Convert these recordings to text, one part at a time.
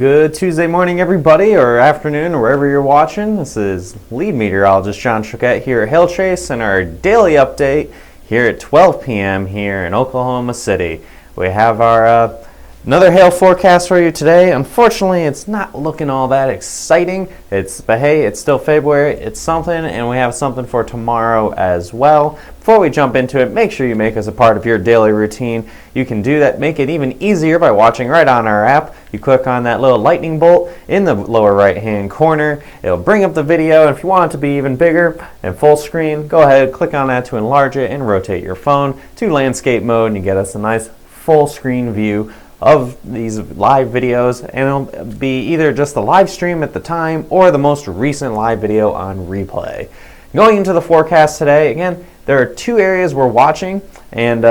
Good Tuesday morning, everybody, or afternoon, or wherever you're watching. This is lead meteorologist John Choquette here at Hail Trace and our daily update here at 12 p.m. here in Oklahoma City. We have our another hail forecast for you today. Unfortunately, it's not looking all that exciting. But hey, it's still February. It's something, and we have something for tomorrow as well. Before we jump into it, make sure you make us a part of your daily routine. You can do that, make it even easier by watching right on our app. You click on that little lightning bolt in the lower right-hand corner. It'll bring up the video, and if you want it to be even bigger and full screen, go ahead, click on that to enlarge it and rotate your phone to landscape mode, and you get us a nice full screen view of these live videos, and it'll be either just the live stream at the time or the most recent live video on replay. Going into the forecast today, again, there are two areas we're watching, and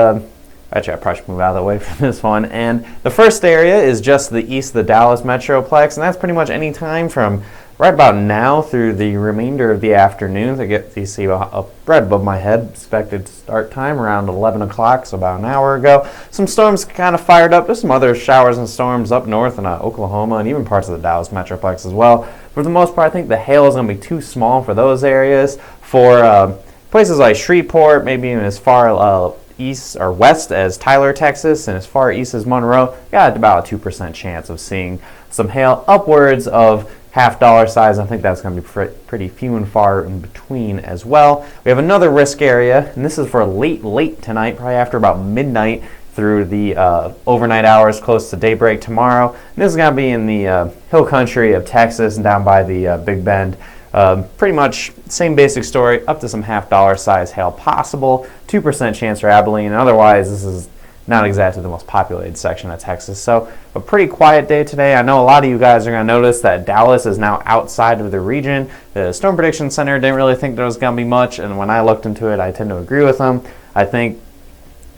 actually I probably should move out of the way for this one. And the first area is just the east of the Dallas Metroplex, and that's pretty much any time from right about now through the remainder of the afternoon. You see up right above my head, expected start time around 11 o'clock, so about an hour ago. Some storms kind of fired up. There's some other showers and storms up north in Oklahoma and even parts of the Dallas Metroplex as well. For the most part, I think the hail is going to be too small for those areas. For places like Shreveport, maybe even as far east or west as Tyler, Texas, and as far east as Monroe, got about a 2% chance of seeing some hail upwards of $half size. I think that's going to be pretty few and far in between as well. We have another risk area, and this is for late tonight, probably after about midnight through the overnight hours close to daybreak tomorrow. And this is going to be in the hill country of Texas and down by the Big Bend. Pretty much same basic story, up to some $half size hail possible, 2% chance for Abilene, and otherwise this is not exactly the most populated section of Texas. So a pretty quiet day today. I know a lot of you guys are going to notice that Dallas is now outside of the region. The Storm Prediction Center didn't really think there was going to be much, and when I looked into it, I tend to agree with them. I think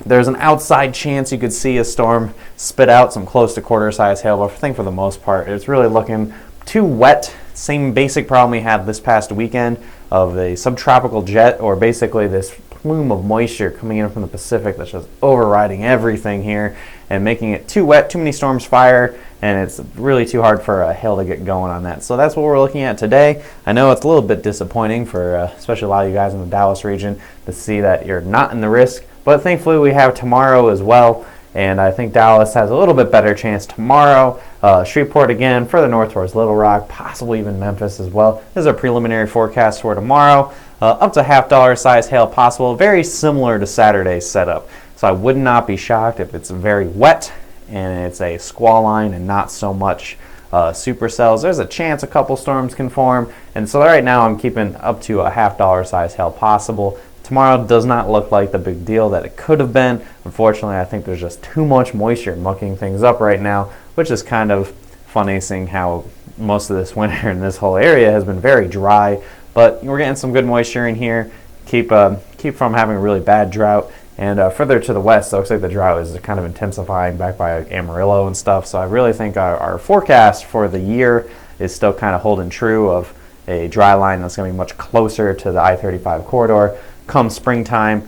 there's an outside chance you could see a storm spit out some close to quarter-size hail, but I think for the most part, it's really looking too wet. Same basic problem we had this past weekend of a subtropical jet, or basically this plume of moisture coming in from the Pacific that's just overriding everything here and making it too wet, too many storms fire, and it's really too hard for hail to get going on that. So that's what we're looking at today. I know it's a little bit disappointing for especially a lot of you guys in the Dallas region to see that you're not in the risk, but thankfully we have tomorrow as well, and I think Dallas has a little bit better chance tomorrow. Shreveport again, further north towards Little Rock, possibly even Memphis as well. This is a preliminary forecast for tomorrow. Up to $half size hail possible, very similar to Saturday's setup. So I would not be shocked if it's very wet and it's a squall line and not so much supercells. There's a chance a couple storms can form, and so right now I'm keeping up to a $half size hail possible. Tomorrow does not look like the big deal that it could have been. Unfortunately, I think there's just too much moisture mucking things up right now, which is kind of funny seeing how most of this winter in this whole area has been very dry. But we're getting some good moisture in here, keep from having a really bad drought. And further to the west, it looks like the drought is kind of intensifying back by Amarillo and stuff. So I really think our forecast for the year is still kind of holding true of a dry line that's going to be much closer to the I-35 corridor come springtime.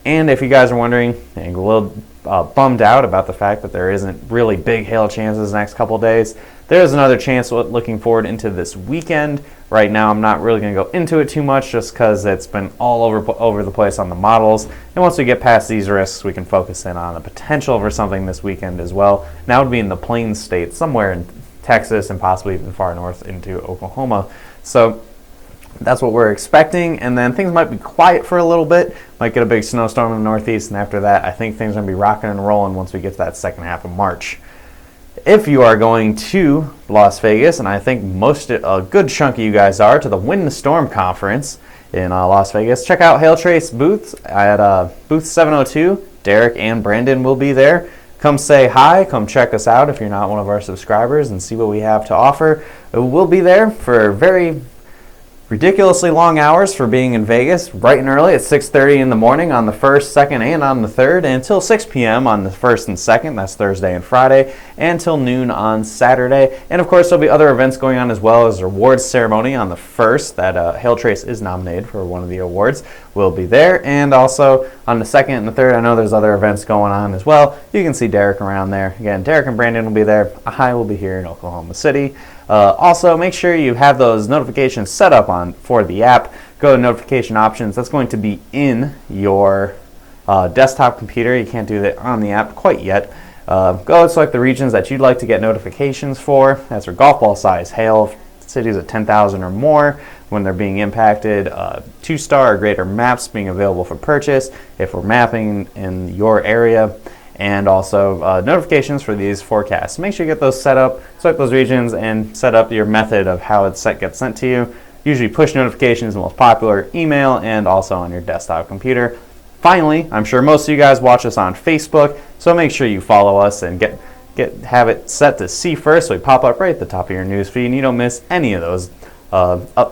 And if you guys are wondering and a little bummed out about the fact that there isn't really big hail chances the next couple days, there's another chance looking forward into this weekend. Right now I'm not really going to go into it too much just because it's been all over the place on the models. And once we get past these risks, we can focus in on the potential for something this weekend as well. And that would be in the Plains states, somewhere in Texas and possibly even far north into Oklahoma. So that's what we're expecting, and then things might be quiet for a little bit. Might get a big snowstorm in the northeast, and after that I think things are going to be rocking and rolling once we get to that second half of March. If you are going to Las Vegas, and I think a good chunk of you guys are, to the Wind and Storm Conference in Las Vegas, check out Hail Trace booths at booth 702. Derek and Brandon will be there. Come say hi, come check us out if you're not one of our subscribers and see what we have to offer. We'll be there for very Ridiculously long hours for being in Vegas, bright and early at 6:30 in the morning on the 1st, 2nd, and on the 3rd, and until 6 p.m. on the 1st and 2nd, that's Thursday and Friday, and till noon on Saturday. And of course, there'll be other events going on as well as awards ceremony on the 1st that Hail Trace is nominated for one of the awards. We'll be there, and also on the 2nd and the 3rd, I know there's other events going on as well. You can see Derek around there. Again, Derek and Brandon will be there. I will be here in Oklahoma City. Also, make sure you have those notifications set up for the app. Go to notification options. That's going to be in your desktop computer. You can't do that on the app quite yet. Go and select the regions that you'd like to get notifications for. That's for golf ball size hail, cities at 10,000 or more when they're being impacted, 2-star or greater maps being available for purchase if we're mapping in your area, and also notifications for these forecasts. Make sure you get those set up, select those regions, and set up your method of how it gets sent to you. Usually push notifications is the most popular, email, and also on your desktop computer. Finally, I'm sure most of you guys watch us on Facebook, so make sure you follow us and have it set to see first so we pop up right at the top of your news feed and you don't miss any of those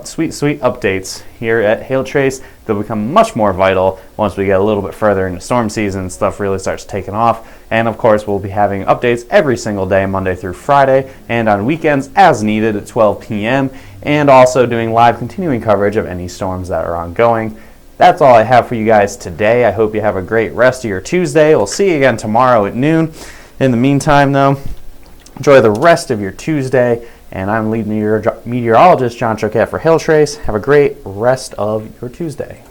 sweet updates here at Hail Trace. They'll become much more vital once we get a little bit further into storm season and stuff really starts taking off. And of course, we'll be having updates every single day, Monday through Friday, and on weekends as needed at 12 p.m. and also doing live continuing coverage of any storms that are ongoing. That's all I have for you guys today. I hope you have a great rest of your Tuesday. We'll see you again tomorrow at noon. In the meantime, though, enjoy the rest of your Tuesday. And I'm lead meteorologist John Choquette for Hail Trace. Have a great rest of your Tuesday.